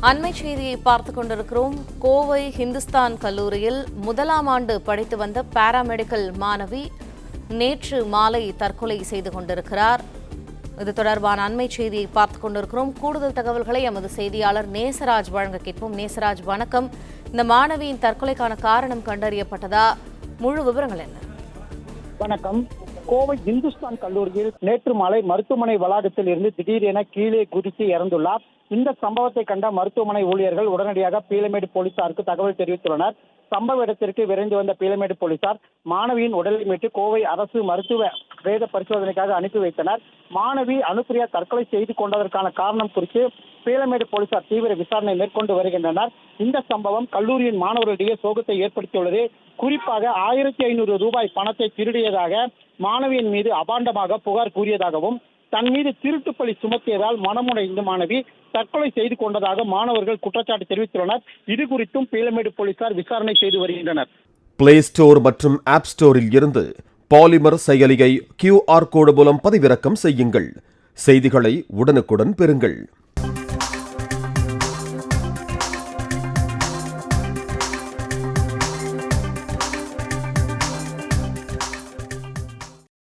அண்மை செய்தியை பார்த்துக் கொண்டிருக்கிறோம். கோவை ஹிந்துஸ்தான் கல்லூரியில் முதலாம் ஆண்டு படித்து வந்த பாராமெடிக்கல் மாணவி நேற்று மாலை தற்கொலை செய்து கொண்டிருக்கிறார். இது தொடர்பான அண்மை செய்தியை பார்த்துக் கொண்டிருக்கிறோம். கூடுதல் தகவல்களை எமது செய்தியாளர் நேசராஜ் வழங்க கேட்போம். நேசராஜ், வணக்கம். இந்த மாணவியின் தற்கொலைக்கான காரணம் கண்டறியப்பட்டதா? முழு விவரங்கள் என்ன? வணக்கம். கோவை இந்துஸ்தான் கல்லூரியில் நேற்று மாலை மருத்துவமனை வளாகத்தில் இருந்து திடீரென கீழே குதித்து இறந்துள்ளார். இந்த சம்பவத்தை கண்ட மருத்துவமனை ஊழியர்கள் உடனடியாக பீளமேடு போலீசாருக்கு தகவல் தெரிவித்துள்ளனர். சம்பவ இடத்திற்கு விரைந்து வந்த பீளமேடு போலீசார் மாணவியின் உடலை மீட்டு கோவை அரசு மருத்துவ பிரேத பரிசோதனைக்காக அனுப்பி வைத்தனர். மாணவி அனுப்பிரியா தற்கொலை செய்து கொண்டதற்கான காரணம் குறித்து பீளமேடு போலீசார் தீவிர விசாரணை மேற்கொண்டு வருகின்றனர். இந்த சம்பவம் கல்லூரியின் மாணவர்களிடையே சோகத்தை ஏற்படுத்தியுள்ளது. குறிப்பாக 1500 ரூபாய் பணத்தை திருடியதாக மாணவியின் மீது அபாண்டமாக புகார் கூறியதாகவும், தன் மீது திருட்டுப்பழி சுமத்தியதால் மனமுடைந்த மாணவி தற்கொலை செய்து கொண்டதாக மாணவர்கள் குற்றச்சாட்டு தெரிவித்துள்ளனர். இது குறித்தும் பீளமேடு போலீசார் விசாரணை செய்து வருகின்றனர். பிளே ஸ்டோர் மற்றும் ஆப் ஸ்டோரில் இருந்து பாலிமர் செயலியை QR கோடு மூலம் பதிவிறக்கம் செய்யுங்கள். செய்திகளை உடனுக்குடன் பெறுங்கள்.